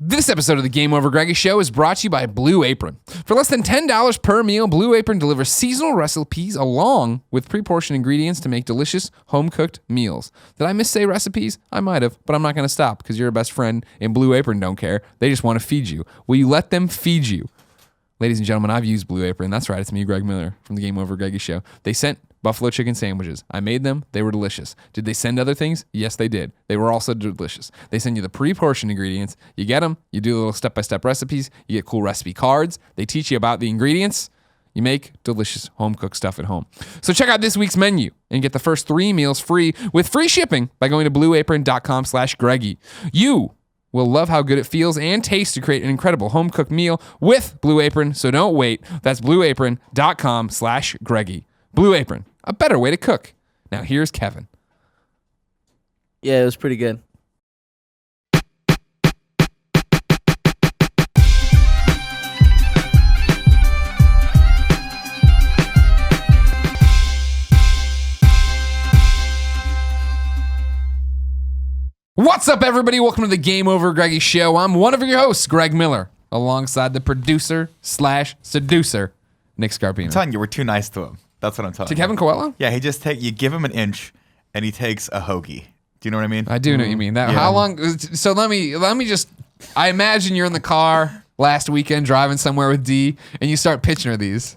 This episode of the Game Over Greggy Show is brought to you by Blue Apron. For less than $10 per meal, Blue Apron delivers seasonal recipes along with pre-portioned ingredients to make delicious home-cooked meals. Did I missay recipes? I might have, but I'm not going to stop because your best friend and Blue Apron don't care. They just want to feed you. Will you let them feed you? Ladies and gentlemen, I've used Blue Apron. That's right, it's me, Greg Miller, from the Game Over Greggy Show. They sent buffalo chicken sandwiches. I made them. They were delicious. Did they send other things? Yes, they did. They were also delicious. They send you the pre-portioned ingredients. You get them. You do little step-by-step recipes. You get cool recipe cards. They teach you about the ingredients. You make delicious home-cooked stuff at home. So check out this week's menu and get the first 3 meals free with free shipping by going to blueapron.com/Greggy. You will love how good it feels and tastes to create an incredible home-cooked meal with Blue Apron, so don't wait. That's blueapron.com/Greggy. Blue Apron, a better way to cook. Now here's Kevin. Yeah, it was pretty good. What's up, everybody? Welcome to the Game Over Greggy Show. I'm one of your hosts, Greg Miller, alongside the producer/seducer, Nick Scarpino. I'm telling you, we're too nice to him. That's what I'm telling you. To Kevin Coelho? Yeah, you give him an inch, and he takes a hoagie. Do you know what I mean? I do know what you mean. How long? So let me just. I imagine you're in the car last weekend driving somewhere with D, and you start pitching her these.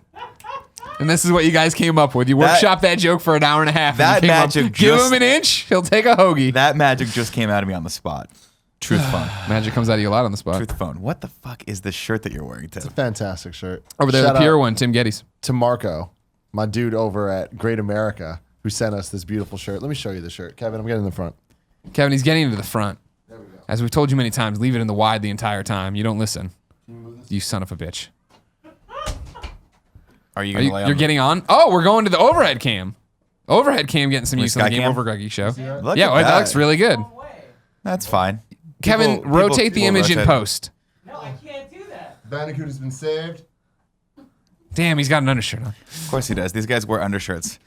And this is what you guys came up with. You workshopped that joke for an hour and a half. That magic give him an inch, he'll take a hoagie. That magic just came out of me on the spot. Truth phone. Magic comes out of you a lot on the spot. Truth phone. What the fuck is this shirt that you're wearing, Tim? It's a fantastic shirt. Over there, the pure one, Tim Gettys. To Marco, my dude over at Great America, who sent us this beautiful shirt. Let me show you the shirt. Kevin, I'm getting in the front. Kevin, he's getting into the front. There we go. As we've told you many times, leave it in the wide the entire time. You don't listen. You son of a bitch. You're getting on? Oh, we're going to the overhead cam. Overhead cam getting some use on the Game Over Greggy Show. That looks really good. That's fine. Kevin, rotate the image in post. No, I can't do that. Bandicoot has been saved. Damn, he's got an undershirt on. Of course he does. These guys wear undershirts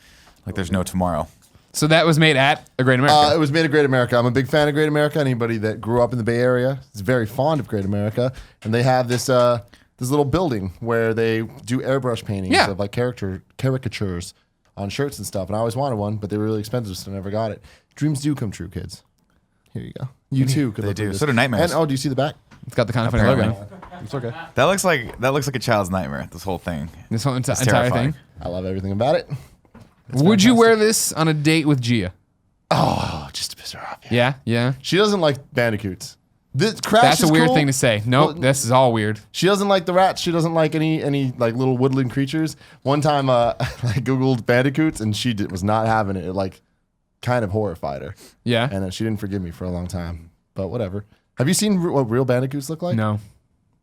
like there's no tomorrow. So that was made at a Great America. It was made at Great America. I'm a big fan of Great America. Anybody that grew up in the Bay Area is very fond of Great America. And they have this little building where they do airbrush paintings of like caricatures on shirts and stuff. And I always wanted one, but they were really expensive, so I never got it. Dreams do come true, kids. Here you go. You too could They look do. at this. So do nightmares. And do you see the back? It's got the kind of funny logo. It's okay. That looks like a child's nightmare. This whole thing. This whole entire terrifying. thing. I love everything about it. Would you wear this on a date with Gia? Oh, just to piss her off. Yeah. She doesn't like bandicoots. This Crash That's is a weird cool. thing to say. Nope, this is all weird. She doesn't like the rats. She doesn't like any like little woodland creatures. One time I Googled bandicoots and she was not having it. It like kind of horrified her. Yeah. And she didn't forgive me for a long time. But whatever. Have you seen what real bandicoots look like? No.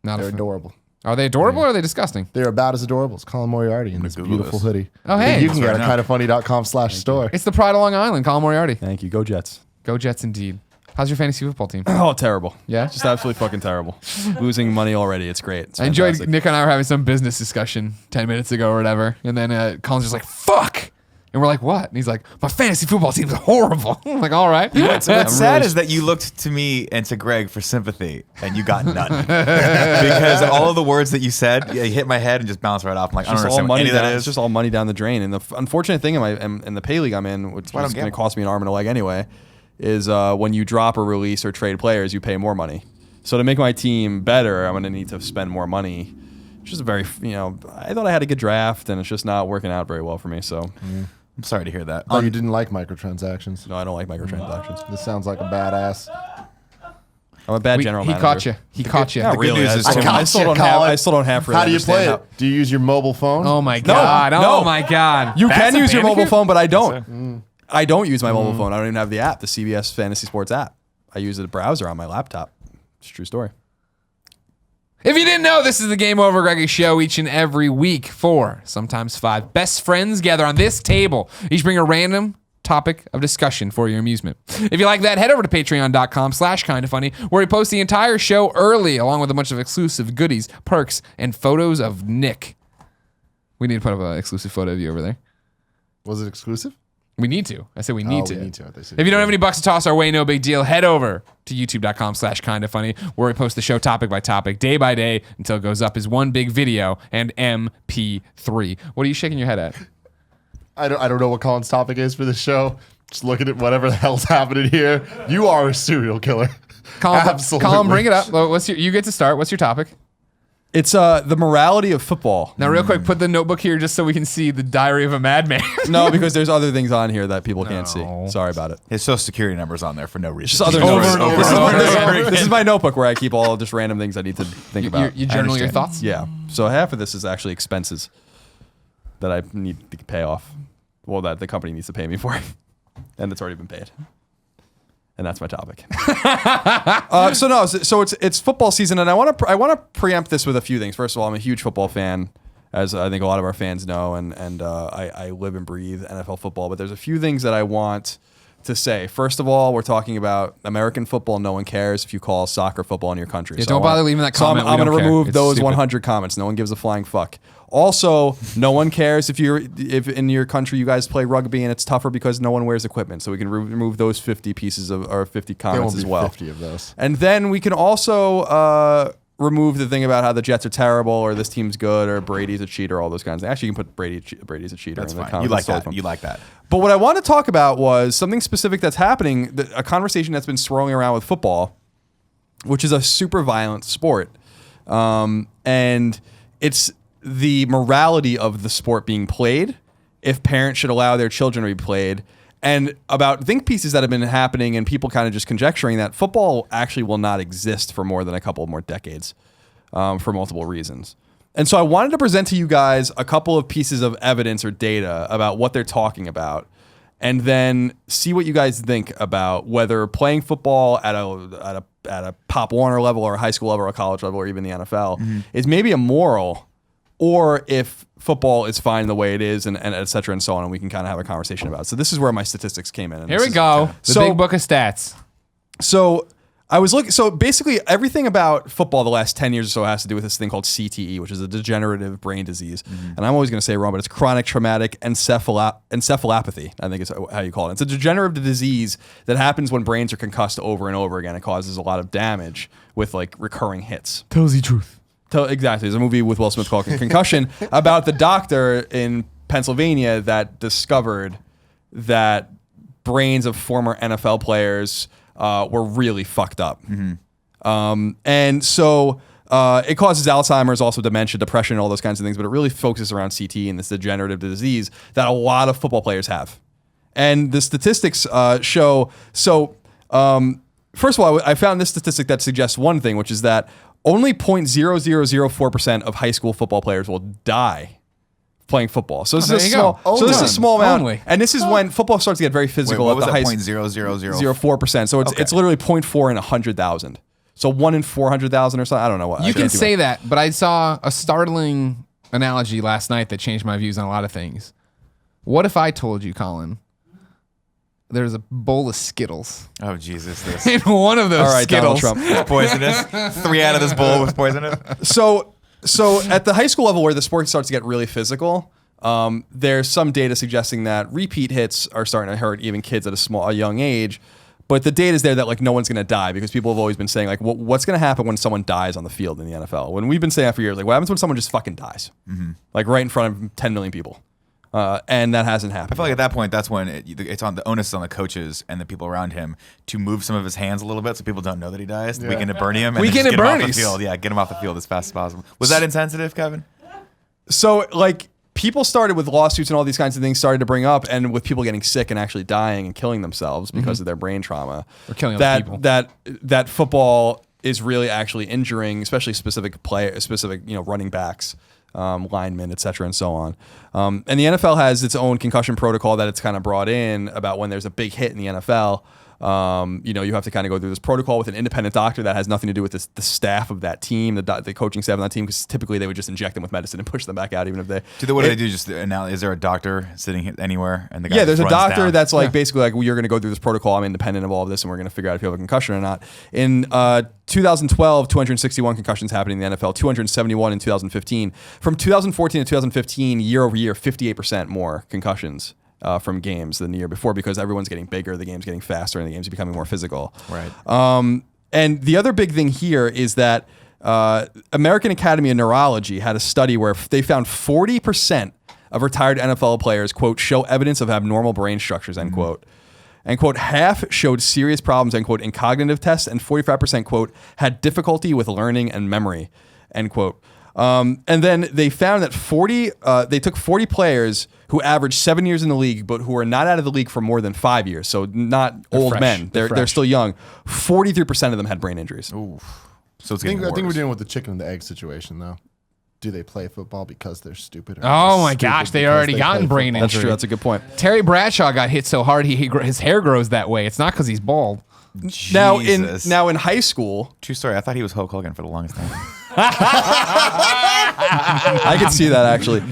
Not They're a fan. adorable. Are they adorable or are they disgusting? They're about as adorable as Colin Moriarty in this Google beautiful this. hoodie. Oh, hey. You can get Right it now. kindoffunny.com/store. It's the pride of Long Island, Colin Moriarty. Thank you. Go Jets. Go Jets indeed. How's your fantasy football team? Oh, terrible. Yeah? Just absolutely fucking terrible. Losing money already. It's great. It's I enjoyed fantastic. Nick and I were having some business discussion 10 minutes ago or whatever. And then Colin's just like, fuck. And we're like, what? And he's like, my fantasy football team's horrible. I'm like, all right. What's sad is that you looked to me and to Greg for sympathy, and you got none. Because all of the words that you said, you hit my head and just bounced right off. I'm like, I don't Just all understand what money any of that down, is. it's just all money down the drain. And the unfortunate thing in the pay league I'm in, which is don't going to gamble. cost me an arm and a leg anyway, is when you drop or release or trade players, you pay more money. So to make my team better, I'm going to need to spend more money. It's just I thought I had a good draft, and it's just not working out very well for me. So I'm sorry to hear that. Oh, you didn't like microtransactions. no, I don't like microtransactions. This sounds like a badass. I'm a bad general He manager. caught you. He caught you. Not good really. news I is still- Tim- I still don't have. I still don't have. How do you play it? Do you use your mobile phone? Oh my God. no. Oh my God. You That's can a use your mobile Bandicoot? phone, but I don't. I don't use my mobile phone. I don't even have the app, the CBS Fantasy Sports app. I use the browser on my laptop. It's a true story. If you didn't know, this is the Game Over Greggy Show. Each and every week, 4, sometimes 5 best friends gather on this table. Each bring a random topic of discussion for your amusement. If you like that, head over to patreon.com/kindafunny, where we post the entire show early, along with a bunch of exclusive goodies, perks, and photos of Nick. We need to put up an exclusive photo of you over there. Was it exclusive? We need to. I said we need Oh, to. we need to. They said If you don't we have any bucks to toss our way, no big deal. Head over to youtube.com/kindafunny, where we post the show topic by topic, day by day, until it goes up as one big video and MP3. What are you shaking your head at? I don't know what Colin's topic is for this show. Just looking at whatever the hell's happening here. You are a serial killer. Absolutely. Colin, bring it up. You get to start. What's your topic? It's the morality of football. Now, real quick, put the notebook here just so we can see the Diary of a Madman. No, because there's other things on here that people can't see. Sorry about it. His social security number's on there for no reason. Just other Over notes. and over This is and my- over this is- and over This is again. my notebook where I keep all just random things I need to think about. You journal your understand. thoughts? Yeah. So half of this is actually expenses that I need to pay off. Well, that the company needs to pay me for, and it's already been paid. And that's my topic. So it's football season, and I want to preempt this with a few things. First of all, I'm a huge football fan, as I think a lot of our fans know, and I live and breathe NFL football. But there's a few things that I want to say. First of all, we're talking about American football. No one cares if you call soccer football in your country. Yeah, So don't bother leaving that comment. I'm We going to don't care. remove It's those stupid. 100 comments. No one gives a flying fuck. Also, no one cares if in your country you guys play rugby and it's tougher because no one wears equipment. So we can remove those 50 pieces of or 50 There comments won't as be well. 50 of those. And then we can also remove the thing about how the Jets are terrible or this team's good or Brady's a cheater, all those kinds of things. Actually, you can put Brady's a cheater. That's in the fine. comments. You like That's totally that. fine. You like that. But what I want to talk about was something specific that's happening, a conversation that's been swirling around with football, which is a super violent sport. And it's the morality of the sport being played, if parents should allow their children to be played, and about think pieces that have been happening and people kind of just conjecturing that football actually will not exist for more than a couple more decades for multiple reasons. And so I wanted to present to you guys a couple of pieces of evidence or data about what they're talking about, and then see what you guys think about whether playing football at a Pop Warner level or a high school level or a college level or even the NFL is maybe immoral, or if football is fine the way it is, and et cetera and so on, and we can kind of have a conversation about it. So this is where my statistics came in. And Here this we is- go. The So- big book of stats. So I was looking. So basically, everything about football the last 10 years or so has to do with this thing called CTE, which is a degenerative brain disease. And I'm always going to say it wrong, but it's chronic traumatic encephalopathy. I think is how you call it. It's a degenerative disease that happens when brains are concussed over and over again. It causes a lot of damage with like recurring hits. Tells the truth. Exactly. There's a movie with Will Smith called Concussion about the doctor in Pennsylvania that discovered that brains of former NFL players were really fucked up. And so it causes Alzheimer's, also dementia, depression, all those kinds of things, but it really focuses around CTE and this degenerative disease that a lot of football players have. And the statistics show, first of all, I found this statistic that suggests one thing, which is that only 0.0004% of high school football players will die playing football. So this there is a you go. small. So this is a small amount, Only. and this is when football starts to get very Wait, physical what at was the that? high 0.000? So it's literally 0.4 in 100,000. So 1 in 400,000 or something. I don't know what. You can say that, but I saw a startling analogy last night that changed my views on a lot of things. What if I told you, Colin, there's a bowl of Skittles Oh Jesus! This in one of those All right, Donald Skittles? Trump. is poisonous. 3 out of this bowl was poisonous. So at the high school level where the sport starts to get really physical, there's some data suggesting that repeat hits are starting to hurt even kids at a young age. But the data is there that like no one's going to die because people have always been saying like what's going to happen when someone dies on the field in the NFL? When we've been saying that for years, like what happens when someone just fucking dies, like right in front of 10 million people, and that hasn't happened. I feel like at that point, that's when it's on the onus is on the coaches and the people around him to move some of his hands a little bit so people don't know that he dies. The weekend at Bernie him. And Weekend then at just get him off the Bernie's. field. Yeah, get him off the field as fast as possible. Was that insensitive, Kevin? So like people started with lawsuits and all these kinds of things started to bring up, and with people getting sick and actually dying and killing themselves because of their brain trauma, Or killing other people. that football is really actually injuring, especially specific running backs, linemen, et cetera, and so on. And the NFL has its own concussion protocol that it's kind of brought in about when there's a big hit in the NFL. You have to kind of go through this protocol with an independent doctor that has nothing to do with the staff of that team, the coaching staff of that team, because typically they would just inject them with medicine and push them back out, even if they. What do they do? Just now, is there a doctor sitting anywhere? And the guy Yeah, just there's a runs doctor down? that's like basically like, well, you're going to go through this protocol. I'm independent of all of this, and we're going to figure out if you have a concussion or not. In 2012, 261 concussions happened in the NFL, 271 in 2015. From 2014 to 2015, year over year, 58% more concussions from games than the year before because everyone's getting bigger, the game's getting faster, and the game's becoming more physical. Right. And the other big thing here is that American Academy of Neurology had a study where they found 40% of retired NFL players, quote, show evidence of abnormal brain structures, end quote. And, quote, half showed serious problems, end quote, in cognitive tests, and 45%, quote, had difficulty with learning and memory, end quote. And then they found that they took 40 players who averaged 7 years in the league, but who were not out of the league for more than 5 years. So not old fresh. men. They're still young. 43% of them had brain injuries. Ooh. So it's I getting think we're worse. dealing with the chicken and the egg situation, though. Do they play football because they're stupid? Or Oh they're my stupid gosh, they because already they gotten play brain football? That's injury. true. That's a good point. Terry Bradshaw got hit so hard his hair grows that way. It's not because he's bald. Now Jesus. in high school, True story. I thought he was Hulk Hogan for the longest time. I could see that actually.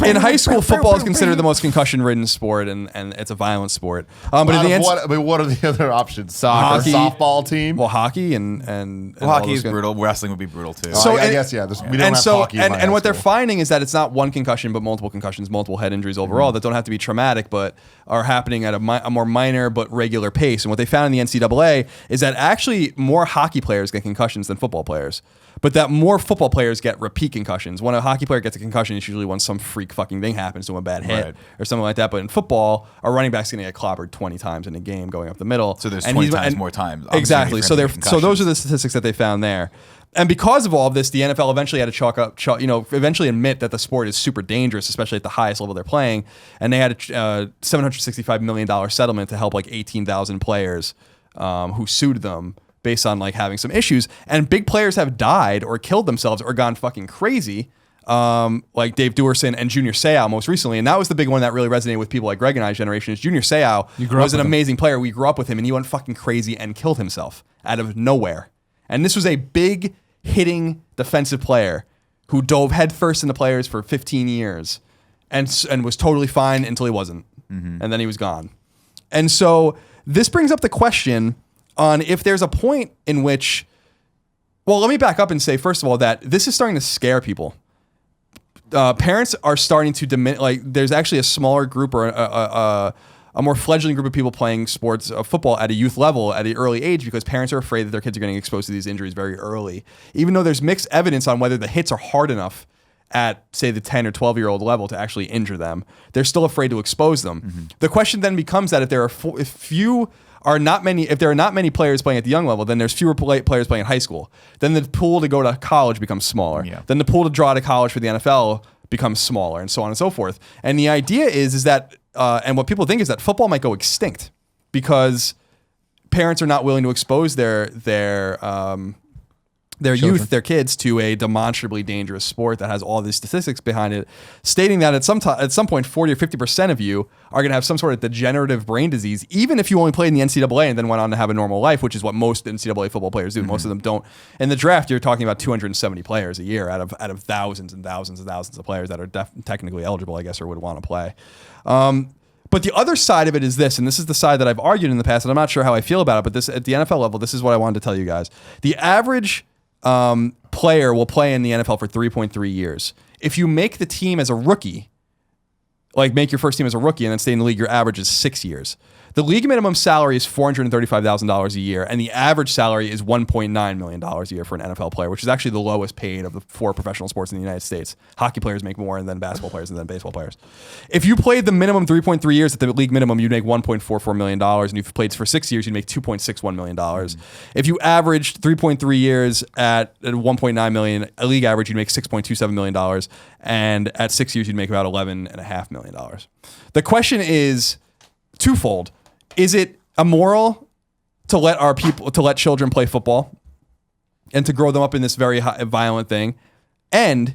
In high school, football is considered the most concussion-ridden sport, and it's a violent sport. But in the What are the other options? Soccer. A softball team. well, hockey and Well, all hockey those is good- brutal. Wrestling would be brutal too. So- I and- guess yeah. We don't have hockey. in my And what they're high school. finding is that it's not one concussion, but multiple concussions, multiple head injuries overall that don't have to be traumatic, but are happening at a more minor but regular pace. And what they found in the NCAA is that actually more hockey players get concussions than football players, but that more football players get repeat concussions. When a hockey player gets a concussion, it's usually when some freak fucking thing happens to a bad hit Right. or something like that. But in football, a running back's going to get clobbered 20 times in a game going up the middle. So there's And 20 he's- times and- more times. obviously, Exactly. for So him to get so those are concussions. the statistics that they found there. And because of all of this, the NFL eventually had to eventually admit that the sport is super dangerous, especially at the highest level they're playing. And they had a $765 million settlement to help like 18,000 players who sued them based on like having some issues. And big players have died or killed themselves or gone fucking crazy. Like Dave Duerson and Junior Seau most recently. And that was the big one that really resonated with people like Greg and I's generation is Junior Seau grew up was an with him. amazing player. We grew up with him and he went fucking crazy and killed himself out of nowhere. And this was a big hitting defensive player who dove headfirst into players for 15 years and was totally fine until he wasn't. And then he was gone. And so this brings up the question on if there's a point in which, well, let me back up and say, first of all, that this is starting to scare people. Parents are starting to diminish, like there's actually a smaller group or a more fledgling group of people playing sports, football at a youth level at an early age because parents are afraid that their kids are getting exposed to these injuries very early. Even though there's mixed evidence on whether the hits are hard enough at, say, the 10 or 12-year-old level to actually injure them, they're still afraid to expose them. The question then becomes that if there are not many players playing at the young level, then there's fewer players playing in high school. Then the pool to go to college becomes smaller. Yeah. Then the pool to draw to college for the NFL becomes smaller, and so on and so forth. And the idea is that, and what people think is that football might go extinct because parents are not willing to expose their youth, their kids, to a demonstrably dangerous sport that has all these statistics behind it, stating that at some point 40 or 50% of you are going to have some sort of degenerative brain disease, even if you only played in the NCAA and then went on to have a normal life, which is what most NCAA football players do. Most of them don't. In the draft, you're talking about 270 players a year out of thousands and thousands and thousands of players that are technically eligible, I guess, or would want to play. But the other side of it is this, and this is the side that I've argued in the past, and I'm not sure how I feel about it, but this at the NFL level, this is what I wanted to tell you guys. The average player will play in the NFL for 3.3 years. If you make the team as a rookie, like make your first team as a rookie and then stay in the league, your average is 6 years. The league minimum salary is $435,000 a year, and the average salary is $1.9 million a year for an NFL player, which is actually the lowest paid of the 4 professional sports in the United States. Hockey players make more than basketball players and then baseball players. If you played the minimum 3.3 years at the league minimum, you'd make $1.44 million, and if you played for 6 years, you'd make $2.61 million. If you averaged 3.3 years at $1.9 million, a league average, you'd make $6.27 million, and at 6 years, you'd make about $11.5 million. The question is twofold. Is it immoral to let children play football and to grow them up in this very violent thing? And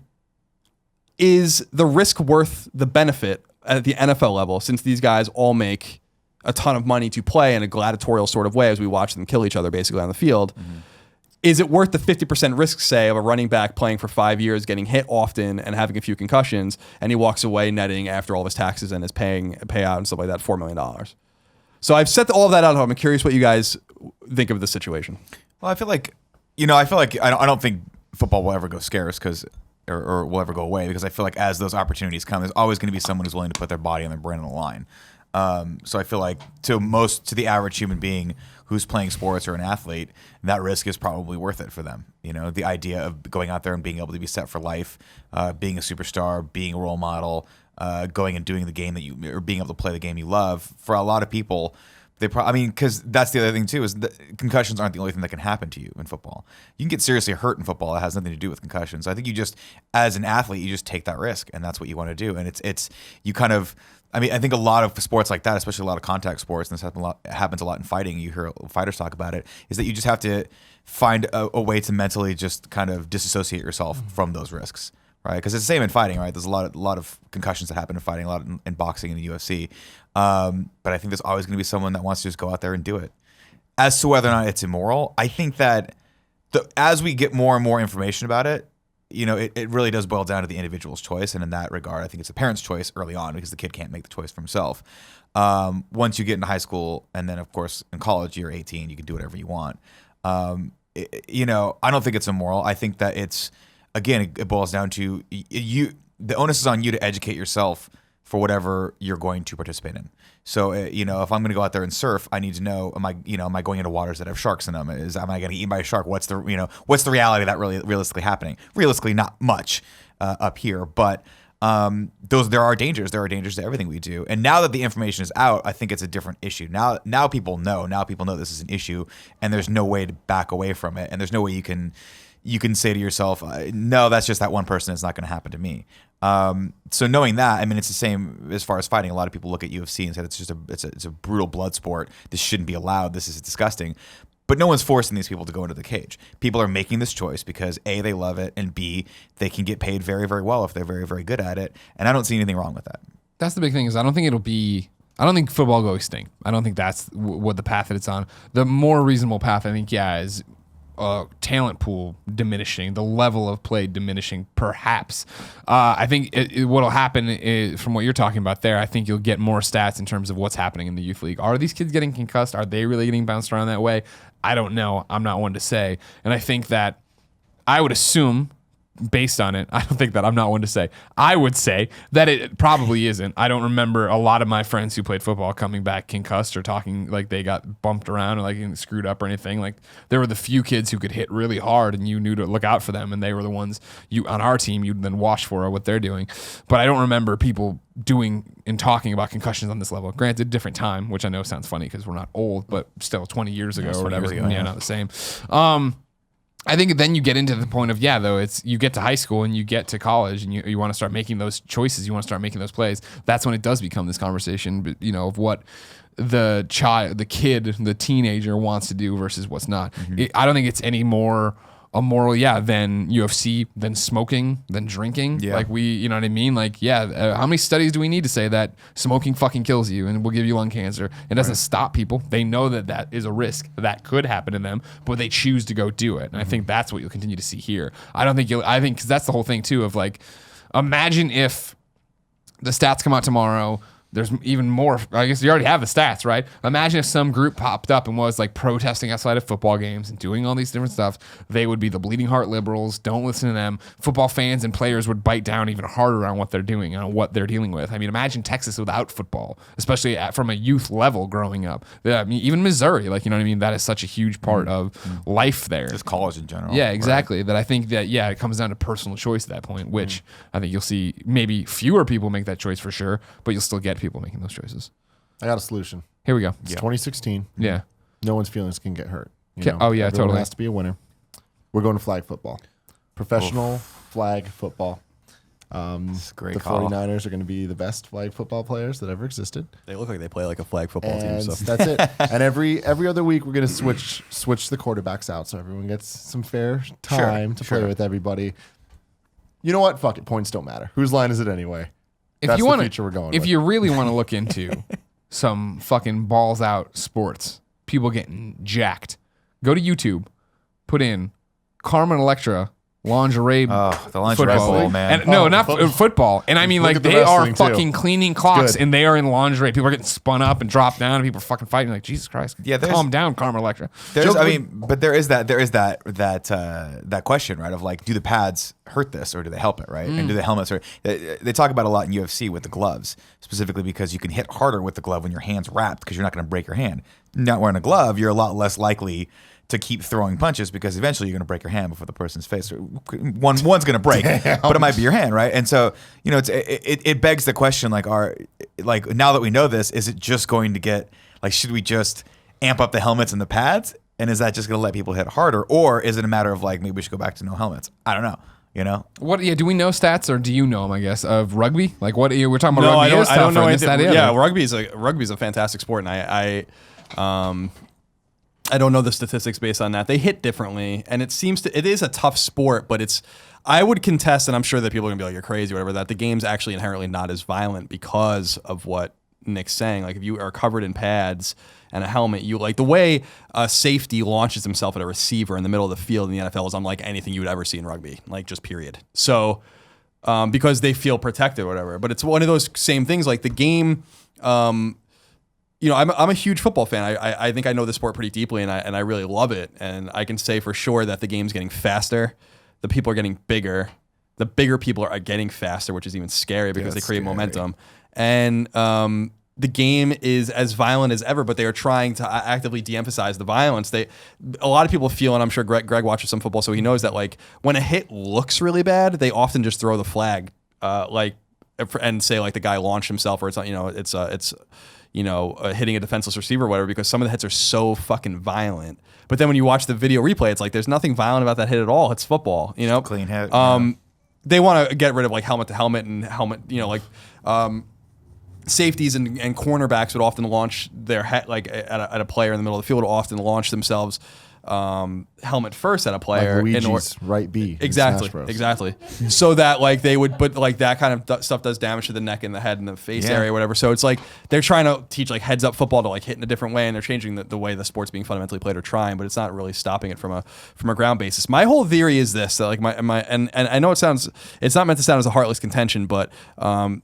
is the risk worth the benefit at the NFL level, since these guys all make a ton of money to play in a gladiatorial sort of way as we watch them kill each other basically on the field? Is it worth the 50% risk, say, of a running back playing for 5 years, getting hit often and having a few concussions, and he walks away netting after all of his taxes and his payout and stuff like that, $4 million? So I've set all of that out. I'm curious what you guys think of the situation. Well, I feel like I don't think football will ever go scarce because or will ever go away, because I feel like as those opportunities come, there's always going to be someone who's willing to put their body and their brain on the line. So I feel like to the average human being who's playing sports or an athlete, that risk is probably worth it for them. You know, the idea of going out there and being able to be set for life, being a superstar, being a role model, going and doing the game or being able to play the game you love. For a lot of people, because that's the other thing too, is that concussions aren't the only thing that can happen to you in football. You can get seriously hurt in football. That has nothing to do with concussions. I think you just, as an athlete, you just take that risk, and that's what you want to do. And it's you kind of. I mean, I think a lot of sports like that, especially a lot of contact sports, and this happens a lot in fighting, you hear fighters talk about it, is that you just have to find a way to mentally just kind of disassociate yourself from those risks, right? Because it's the same in fighting, right? There's a lot of concussions that happen in fighting, a lot in boxing and the UFC. But I think there's always going to be someone that wants to just go out there and do it. As to whether or not it's immoral, I think that as we get more and more information about it, you know, it really does boil down to the individual's choice. And in that regard, I think it's the parent's choice early on, because the kid can't make the choice for himself. Once you get into high school, and then, of course, in college, you're 18, you can do whatever you want. You know, I don't think it's immoral. I think that it boils down to the onus is on you to educate yourself for whatever you're going to participate in. So, you know, if I'm going to go out there and surf, I need to know, am I going into waters that have sharks in them? Am I going to get eaten by a shark? What's the reality of that really realistically happening? Realistically, not much up here, but there are dangers. There are dangers to everything we do. And now that the information is out, I think it's a different issue. Now people know. Now people know this is an issue, and there's no way to back away from it. And there's no way you can say to yourself, no, that's just that one person. It's not going to happen to me. So knowing that, I mean, it's the same as far as fighting. A lot of people look at UFC and say it's a brutal blood sport. This shouldn't be allowed. This is disgusting. But no one's forcing these people to go into the cage. People are making this choice because A, they love it, and B, they can get paid very, very well if they're very, very good at it. And I don't see anything wrong with that. That's the big thing, is I don't think football will go extinct. I don't think that's what the path that it's on. The more reasonable path, I think, is talent pool diminishing, the level of play diminishing, perhaps. I think what'll happen is, from what you're talking about there, I think you'll get more stats in terms of what's happening in the youth league. Are these kids getting concussed? Are they really getting bounced around that way? I don't know. I'm not one to say. And I think that I would assume, based on it, I don't think that I'm not one to say. I would say that it probably isn't. I don't remember a lot of my friends who played football coming back concussed or talking like they got bumped around or like screwed up or anything. Like, there were the few kids who could hit really hard and you knew to look out for them, and they were the ones on our team you'd then watch for what they're doing. But I don't remember people doing and talking about concussions on this level. Granted, different time, which I know sounds funny because we're not old, but still 20 years ago or whatever. Not the same. I think then you get into the point of, it's you get to high school and you get to college and you want to start making those choices. You want to start making those plays. That's when it does become this conversation, but of what the child, the kid, the teenager wants to do versus what's not. Mm-hmm. I don't think it's any more immoral, than UFC, than smoking, than drinking. Yeah. Like you know what I mean? Like, how many studies do we need to say that smoking fucking kills you and will give you lung cancer? It doesn't stop people. They know that is a risk that could happen to them, but they choose to go do it. And I think that's what you'll continue to see here. I think because that's the whole thing too of like, imagine if the stats come out tomorrow, there's even more. I guess you already have the stats, right? Imagine if some group popped up and was like protesting outside of football games and doing all these different stuff. They would be the bleeding heart liberals. Don't listen to them. Football fans and players would bite down even harder on what they're doing and on what they're dealing with. I mean, imagine Texas without football, especially from a youth level growing up. I mean, even Missouri, like, you know what I mean? That is such a huge part of life there. Just college in general. Yeah, exactly. Right. That I think that, it comes down to personal choice at that point, which I think you'll see maybe fewer people make that choice for sure, but you'll still get people making those choices. I got a solution. Here we go. It's 2016. Yeah. No one's feelings can get hurt. Everyone totally. Has to be a winner. We're going to flag football. Professional flag football. Great the call. 49ers are going to be the best flag football players that ever existed. They look like they play like a flag football team. So that's it. And every other week we're going to switch the quarterbacks out so everyone gets some fair time to play with everybody. You know what? Fuck it. Points don't matter. Whose line is it anyway? That's the future we're going with. If you really want to look into some fucking balls out sports, people getting jacked, go to YouTube, put in Carmen Electra lingerie. Oh, the lingerie football. bowl, man. And, no, Oh, not football. And I mean, Look like at the they are wrestling, too. fucking cleaning clocks, Good. and they are in lingerie. People are getting spun up and dropped down, and people are fucking fighting. Like Jesus Christ, Yeah, calm down, Carmen Electra. But there is that question, right? Of like, do the pads hurt this or do they help it, right? And do the helmets hurt? They talk about a lot in UFC with the gloves, specifically because you can hit harder with the glove when your hand's wrapped because you're not going to break your hand. Not wearing a glove, you're a lot less likely to keep throwing punches because eventually you're going to break your hand before the person's face. One's going to break, but it might be your hand, right? And so, you know, it begs the question, like, now that we know this, is it just going to get, like, should we just amp up the helmets and the pads? And is that just going to let people hit harder? Or is it a matter of, like, maybe we should go back to no helmets? I don't know. You know what? Yeah, do we know stats, or do you know them? I guess of rugby. Like what we're talking about. No, rugby I don't know anything. Yeah, rugby's rugby's a fantastic sport, and I don't know the statistics based on that. They hit differently, and it is a tough sport, but I would contest, and I'm sure that people are gonna be like, you're crazy, or whatever, that the game's actually inherently not as violent because of what Nick's saying. Like if you are covered in pads and a helmet, you like the way a safety launches himself at a receiver in the middle of the field in the NFL is unlike anything you would ever see in rugby, like just period. So because they feel protected or whatever. But it's one of those same things, like the game. You know, I'm a huge football fan. I think I know the sport pretty deeply, and I really love it. And I can say for sure that the game's getting faster. The people are getting bigger. The bigger people are getting faster, which is even scary because they create momentum. And the game is as violent as ever, but they are trying to actively de-emphasize the violence. A lot of people feel, and I'm sure Greg watches some football, so he knows that like when a hit looks really bad, they often just throw the flag, and say like the guy launched himself, or it's not, you know, it's hitting a defenseless receiver or whatever, because some of the hits are so fucking violent. But then when you watch the video replay, it's like there's nothing violent about that hit at all. It's football, you know. Clean hit. They want to get rid of like helmet to helmet and helmet, you know, like safeties and cornerbacks would often launch their head like at a player in the middle of the field would often launch themselves helmet first at a player. Like Luigi's right B. Exactly. So that like they would, but like that kind of stuff does damage to the neck and the head and the face area, or whatever. So it's like they're trying to teach like heads up football to like hit in a different way, and they're changing the way the sport's being fundamentally played, or trying, but it's not really stopping it from a ground basis. My whole theory is this: that like and I know it's not meant to sound as a heartless contention, but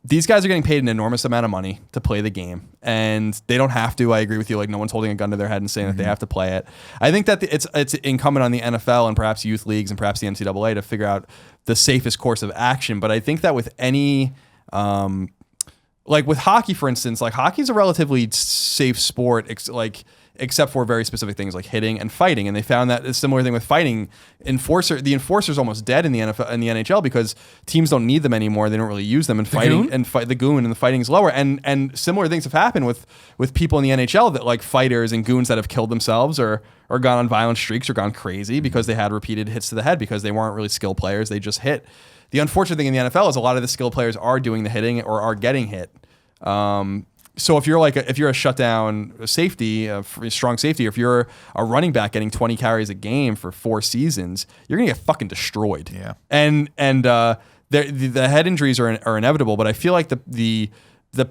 these guys are getting paid an enormous amount of money to play the game, and they don't have to. I agree with you. Like no one's holding a gun to their head and saying that they have to play it. I think that it's incumbent on the NFL and perhaps youth leagues and perhaps the NCAA to figure out the safest course of action. But I think that with any, like with hockey, for instance, like hockey's a relatively safe sport, except for very specific things like hitting and fighting. And they found that a similar thing with fighting. The enforcer's almost dead in the NFL and the NHL because teams don't need them anymore. They don't really use them. And the goon and the fighting is lower. And similar things have happened with people in the NHL that like fighters and goons that have killed themselves or gone on violent streaks or gone crazy because they had repeated hits to the head because they weren't really skilled players. They just hit. The unfortunate thing in the NFL is a lot of the skilled players are doing the hitting or are getting hit. So if you're a shutdown safety, a strong safety, or if you're a running back getting 20 carries a game for 4 seasons, you're gonna get fucking destroyed. Yeah. And the head injuries are inevitable, but I feel like the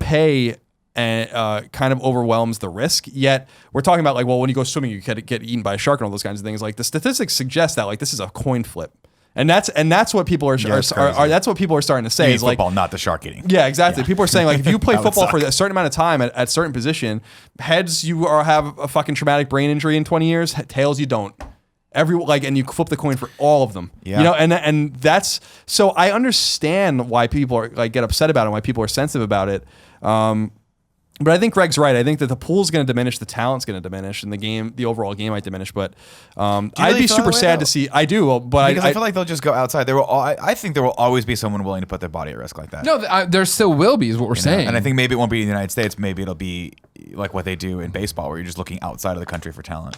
pay kind of overwhelms the risk. Yet we're talking about like, well, when you go swimming, you get eaten by a shark and all those kinds of things. Like the statistics suggest that like this is a coin flip. And that's what people are that's what people are starting to say. You is like football, not the shark eating. Yeah, exactly. Yeah. People are saying like if you play football for a certain amount of time at certain position, heads you have a fucking traumatic brain injury in 20 years, tails you don't. And you flip the coin for all of them. Yeah. You know, and that's so I understand why people are like get upset about it, and why people are sensitive about it. But I think Greg's right. I think that the pool's going to diminish, the talent's going to diminish, and the overall game might diminish. But I'd be super sad to see. I do, but because I feel like they'll just go outside. I think there will always be someone willing to put their body at risk like that. No, there still will be, is what we're saying. And I think maybe it won't be in the United States. Maybe it'll be like what they do in baseball, where you're just looking outside of the country for talent.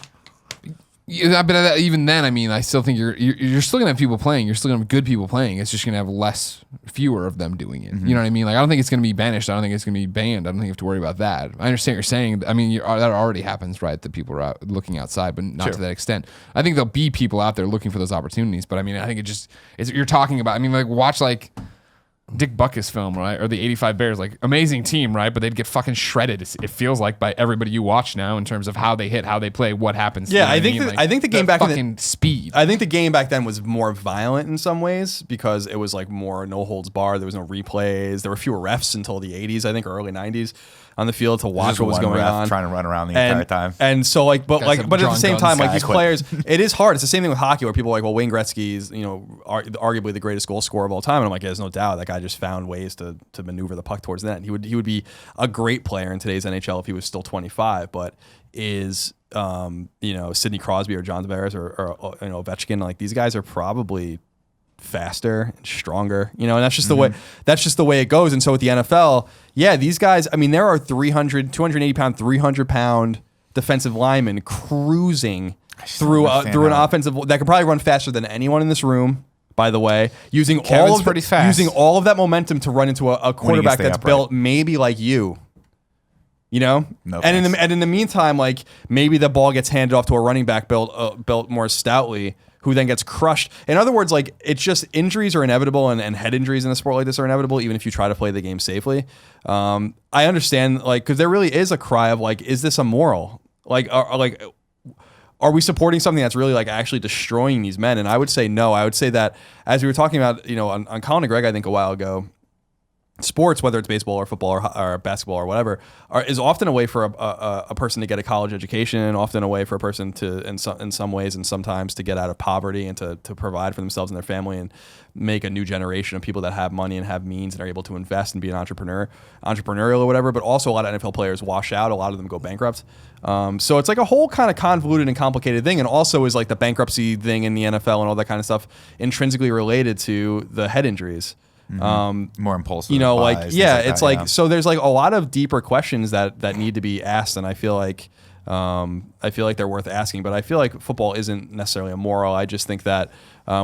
Yeah, but even then, I mean, I still think you're still gonna have people playing. You're still gonna have good people playing. It's just gonna have fewer of them doing it. Mm-hmm. You know what I mean? Like, I don't think it's gonna be banished. I don't think it's gonna be banned. I don't think you have to worry about that. I understand what you're saying. I mean, that already happens, right? That people are out looking outside, but not to that extent. I think there'll be people out there looking for those opportunities. But I mean, I think you're talking about. I mean, like watch like. Dick Butkus film, right? Or the 85 Bears, like amazing team, right? But they'd get fucking shredded. It feels like by everybody you watch now in terms of how they hit, how they play, what happens. Yeah, You know I what think mean? I think the game back fucking then, speed. I think the game back then was more violent in some ways because it was like more no holds barred. There was no replays. There were fewer refs until the 80s, I think, or early 90s on the field to watch Just what was one going ref on. trying to run around the entire time. And so like, but Guys have at the drawn same guns. time, like Guy these quit. players, it is hard. It's the same thing with hockey where people are like, well, Wayne Gretzky's, arguably the greatest goal scorer of all time. And I'm like, yeah, there's no doubt that guy just found ways to maneuver the puck towards the net. He would be a great player in today's NHL if he was still 25, but is Sidney Crosby or John Tavares or Ovechkin, like these guys are probably faster and stronger, and that's just the way it goes. And so with the NFL, yeah, these guys, I mean, there are 280 pound, 300 pound defensive linemen cruising through an offensive that could probably run faster than anyone in this room. By the way, using Kevin's all pretty fast. using all of that momentum to run into a quarterback stay that's upright. built maybe like you. No and thanks. in the meantime, like maybe the ball gets handed off to a running back built more stoutly, who then gets crushed. In other words, like it's just injuries are inevitable, and head injuries in a sport like this are inevitable, even if you try to play the game safely. I understand, like, because there really is a cry of like, is this immoral? Are we supporting something that's really like actually destroying these men? And I would say no. I would say that, as we were talking about, on Colin and Greg, I think a while ago, sports, whether it's baseball or football or basketball or whatever, is often a way for a person to get a college education, often a way for a person to, in some ways and sometimes, to get out of poverty and to provide for themselves and their family and make a new generation of people that have money and have means and are able to invest and be an entrepreneurial or whatever. But also a lot of NFL players wash out. A lot of them go bankrupt. So it's like a whole kind of convoluted and complicated thing. And also is like the bankruptcy thing in the NFL and all that kind of stuff intrinsically related to the head injuries. More impulsive. Like, buys, yeah, things it's that, like, yeah. so there's like a lot of deeper questions that need to be asked. And I feel like they're worth asking, but I feel like football isn't necessarily immoral. I just think that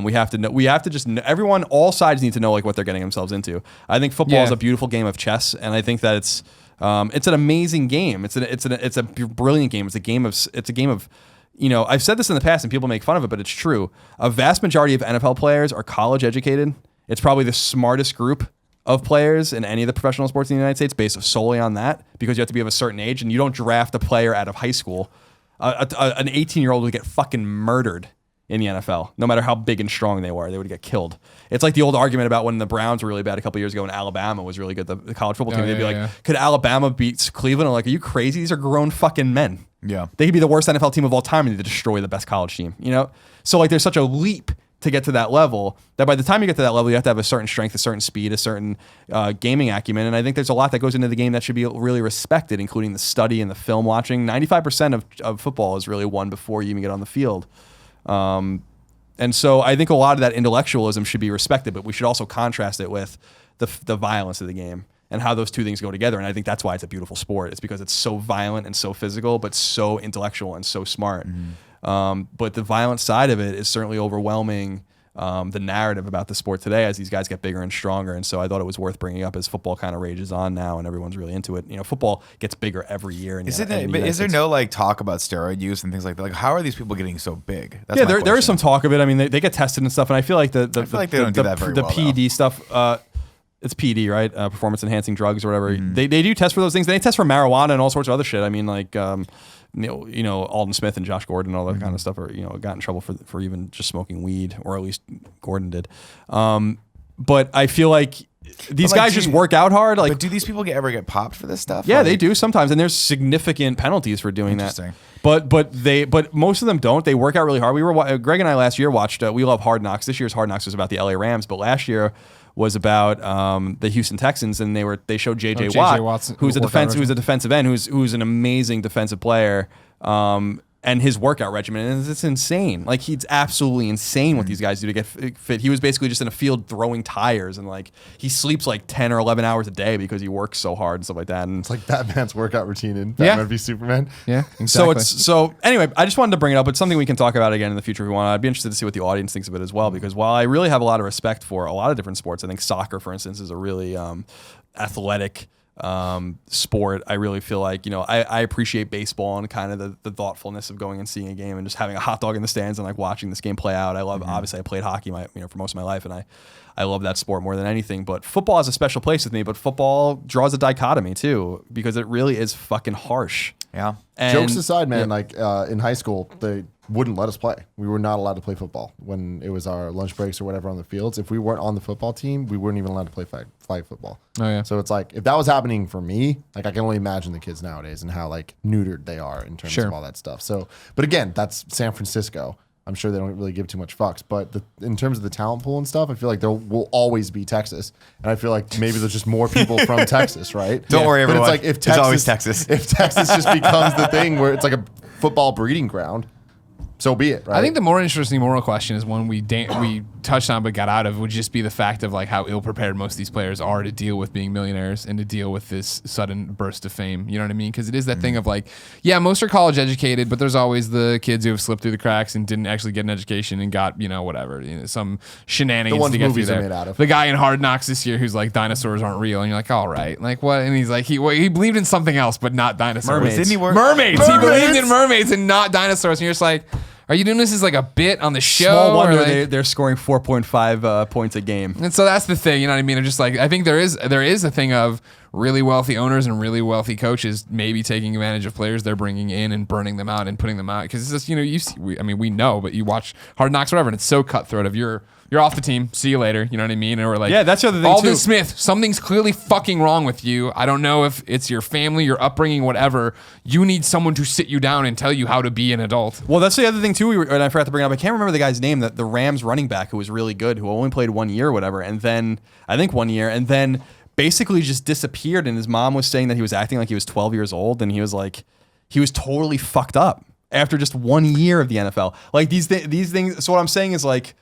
we have to just know, everyone, all sides need to know like what they're getting themselves into. I think football is a beautiful game of chess. And I think that it's an amazing game. It's a brilliant game. It's a game of, I've said this in the past and people make fun of it, but it's true. A vast majority of NFL players are college educated. It's probably the smartest group of players in any of the professional sports in the United States based solely on that, because you have to be of a certain age and you don't draft a player out of high school. An 18-year-old would get fucking murdered in the NFL, no matter how big and strong they were. They would get killed. It's like the old argument about when the Browns were really bad a couple years ago and Alabama was really good, the college football team. They'd be like, could Alabama beat Cleveland? I'm like, are you crazy? These are grown fucking men. Yeah. They could be the worst NFL team of all time and they destroy the best college team, So like there's such a leap to get to that level that by the time you get to that level, you have to have a certain strength, a certain speed, a certain gaming acumen. And I think there's a lot that goes into the game that should be really respected, including the study and the film watching. 95% of football is really won before you even get on the field. And so I think a lot of that intellectualism should be respected, but we should also contrast it with the violence of the game and how those two things go together. And I think that's why it's a beautiful sport. It's because it's so violent and so physical, but so intellectual and so smart. But the violent side of it is certainly overwhelming the narrative about the sport today as these guys get bigger and stronger. And so I thought it was worth bringing up as football kind of rages on now and everyone's really into it. Football gets bigger every year. Is there no like talk about steroid use and things like that? Like, how are these people getting so big? That's yeah, my there is question. some talk of it. I mean, they get tested and stuff, and I feel like they don't do that very well, PED stuff. It's PED, right? Performance enhancing drugs or whatever. They do test for those things. They test for marijuana and all sorts of other shit. I mean, like Alden Smith and Josh Gordon and all that kind of stuff are got in trouble for even just smoking weed, or at least Gordon did. But I feel like these guys just work out hard. Like, but do these people ever get popped for this stuff? Yeah, like, they do sometimes, and there's significant penalties for doing that. Interesting. But most of them don't. They work out really hard. Greg and I last year watched We Love Hard Knocks. This year's Hard Knocks was about the LA Rams, but last year was about the Houston Texans, and they showed JJ Watt, who's a defensive end, who's an amazing defensive player. And his workout regimen, and it's insane. Like, he's absolutely insane what these guys do to get fit. He was basically just in a field throwing tires, and like he sleeps like 10 or 11 hours a day because he works so hard and stuff like that. And it's like Batman's workout routine in Batman v Superman. Yeah, exactly. So anyway, I just wanted to bring it up. It's something we can talk about again in the future if we want. I'd be interested to see what the audience thinks of it as well, because while I really have a lot of respect for a lot of different sports, I think soccer, for instance, is a really athletic, sport. I really feel like, I appreciate baseball and kind of the thoughtfulness of going and seeing a game and just having a hot dog in the stands and like watching this game play out. I love, obviously I played hockey for most of my life, and I love that sport more than anything, but football has a special place with me, but football draws a dichotomy too, because it really is fucking harsh. Yeah. And, Jokes aside, man, like in high school, they wouldn't let us play. We were not allowed to play football when it was our lunch breaks or whatever on the fields. If we weren't on the football team, we weren't even allowed to play flag football. Oh, yeah. So it's like, if that was happening for me, like I can only imagine the kids nowadays and how like neutered they are in terms of all that stuff. So, but again, that's San Francisco. I'm sure they don't really give too much fucks, but in terms of the talent pool and stuff, I feel like there will always be Texas, and I feel like maybe there's just more people from Texas, right? Don't worry, everyone. But it's like if Texas, it's always Texas. If Texas just becomes the thing where it's like a football breeding ground, so be it, right? I think the more interesting moral question is one we touched on but got out of, would just be the fact of like how ill prepared most of these players are to deal with being millionaires and to deal with this sudden burst of fame. You know what I mean? Because it is that thing of like, yeah, most are college educated, but there's always the kids who have slipped through the cracks and didn't actually get an education and got, whatever, some shenanigans The ones to get movies through are there. made out of. The guy in Hard Knocks this year who's like, dinosaurs aren't real, and you're like, all right, like what? And he's like, he believed in something else, but not dinosaurs. Mermaids. Didn't he work? Mermaids. He believed in mermaids and not dinosaurs, and you're just like, are you doing this as like a bit on the show? Small wonder or like, they're scoring 4.5 points a game. and so that's the thing, you know what I mean? I'm just like, I think there is a thing of really wealthy owners and really wealthy coaches maybe taking advantage of players they're bringing in and burning them out and putting them out. Because it's just, we know, but you watch Hard Knocks, whatever, and it's so cutthroat of you're off the team. See you later. You know what I mean? Or like, Yeah, that's the other thing, Alden too. Smith, something's clearly fucking wrong with you. I don't know if it's your family, your upbringing, whatever. You need someone to sit you down and tell you how to be an adult. Well, that's the other thing too. And I forgot to bring up. I can't remember the guy's name. That the Rams running back who was really good, who only played 1 year or whatever, and then I think 1 year, and then basically just disappeared. And his mom was saying that he was acting like he was 12 years old, and he was totally fucked up after just 1 year of the NFL. Like these things. So what I'm saying is like,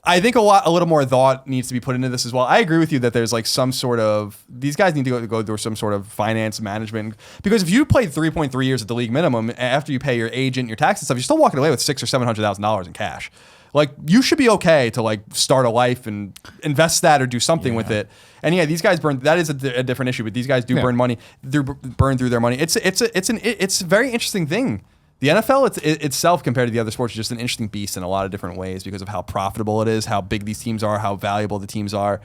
I think a little more thought needs to be put into this as well. I agree with you that there's like some sort of, these guys need to go through some sort of finance management, because if you played 3.3 years at the league minimum, after you pay your agent, your tax and stuff, you're still walking away with $600,000 or $700,000 in cash. Like you should be okay to like start a life and invest that or do something with it. And yeah, these guys burn. That is a different issue, but these guys do burn money. They burn through their money. It's a very interesting thing. The NFL itself, compared to the other sports, is just an interesting beast in a lot of different ways because of how profitable it is, how big these teams are, how valuable the teams are,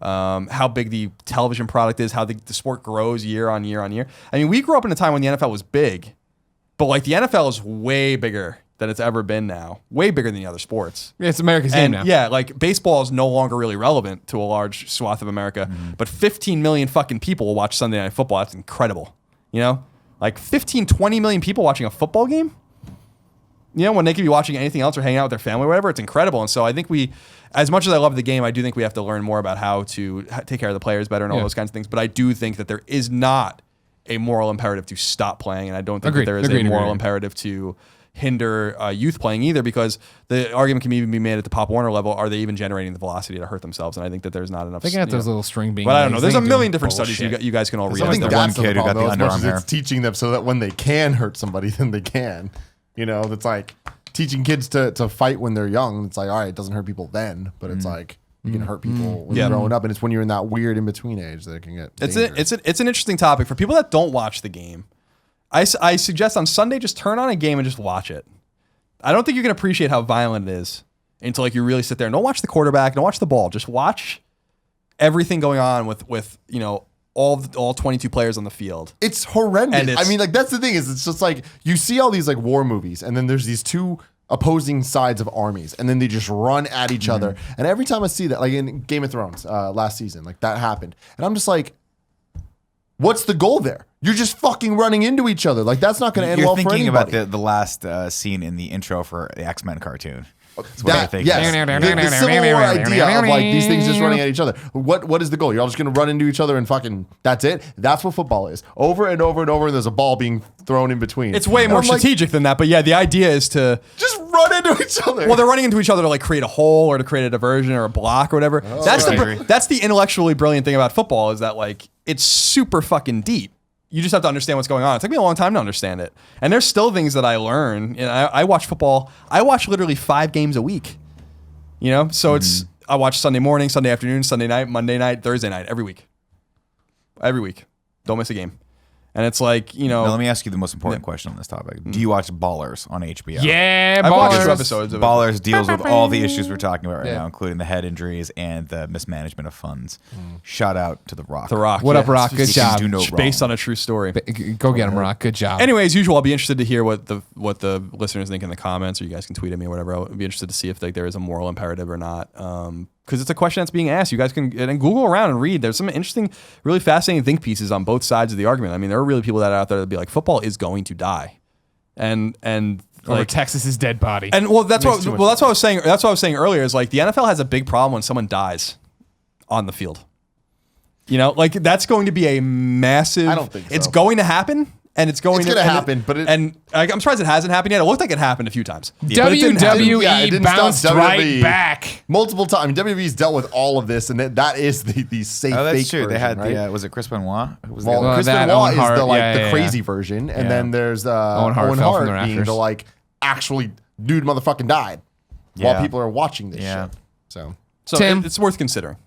how big the television product is, how the sport grows year on year on year. I mean, we grew up in a time when the NFL was big, but like the NFL is way bigger than it's ever been now, way bigger than the other sports. Yeah, it's America's game now. Yeah, like baseball is no longer really relevant to a large swath of America, but 15 million fucking people will watch Sunday Night Football. That's incredible, Like 15, 20 million people watching a football game? When they could be watching anything else or hanging out with their family or whatever, it's incredible. And so I think as much as I love the game, I do think we have to learn more about how to take care of the players better and all those kinds of things. But I do think that there is not a moral imperative to stop playing. And I don't think that there is a moral imperative to hinder youth playing either, because the argument can even be made at the Pop Warner level. Are they even generating the velocity to hurt themselves? And I think that there's not enough. They got those little string beans. But I don't know. There's a million different studies you guys can all read. I think the that's one kid the who got problem, the though, as much underarm as hair. it's teaching them so that when they can hurt somebody, then they can. That's like teaching kids to fight when they're young. It's like, all right, it doesn't hurt people then, but it's like you can hurt people when you're growing up, and it's when you're in that weird in between age that it can get dangerous. It's an interesting topic for people that don't watch the game. I suggest on Sunday just turn on a game and just watch it. I don't think you can appreciate how violent it is until like you really sit there and don't watch the quarterback, don't watch the ball, just watch everything going on with all 22 players on the field. It's horrendous. And I mean, like that's the thing is, it's just like you see all these like war movies, and then there's these two opposing sides of armies, and then they just run at each other. And every time I see that, like in Game of Thrones last season, like that happened, and I'm just like, what's the goal there? You're just fucking running into each other. Like that's not going to end well for anybody. You're thinking about the last scene in the intro for the X-Men cartoon. That's what I think. Yes, the Civil War idea of like these things just running at each other. What is the goal? You're all just going to run into each other and fucking that's it? That's what football is. Over and over and over, and there's a ball being thrown in between. It's way more strategic than that, but yeah, the idea is to just run into each other. Well, they're running into each other to like create a hole or to create a diversion or a block or whatever. That's the intellectually brilliant thing about football, is that like it's super fucking deep. You just have to understand what's going on. It took me a long time to understand it. And there's still things that I learn. And I watch football. I watch literally 5 games a week. So it's, I watch Sunday morning, Sunday afternoon, Sunday night, Monday night, Thursday night, every week. Every week. Don't miss a game. And it's like, Now, let me ask you the most important question on this topic. Do you watch Ballers on HBO? Yeah, I've watched 2 ballers. episodes of it. Ballers deals with all the issues we're talking about right Yeah. now, including the head injuries and the mismanagement of funds. Shout out to The Rock. The Rock. What up, Rock? It's Good just job. Do no Based wrong. on a true story. Go get him, Rock. Good job. Anyway, as usual, I'll be interested to hear what the listeners think in the comments, or you guys can tweet at me or whatever. I'll be interested to see if there is a moral imperative or not. Because it's a question that's being asked. You guys can and Google around and read. There's some interesting, really fascinating think pieces on both sides of the argument. I mean, there are really people that are out there that be like, football is going to die, and Over like Texas's dead body. and that's what I was saying. That's what I was saying earlier. Is like the NFL has a big problem when someone dies on the field. You know, like that's going to be a massive. I don't think so. It's going to happen. And it's going It's gonna happen, but I'm surprised it hasn't happened yet. It looked like it happened a few times. But it didn't happen. WWE Yeah, it didn't stop bounced WWE. right back. Multiple times. WWE's dealt with all of this, and that is the safe Oh, that's fake true. version, They had right? was it Chris Benoit? Who was the Well, other- Chris that, Benoit Owen is Hart. the Yeah, the yeah, crazy yeah. version, and Yeah. then there's Owen Hart fell from the being rafters. the actually dude motherfucking died while Yeah. people are watching this Yeah. shit. So So Tim. it's worth considering.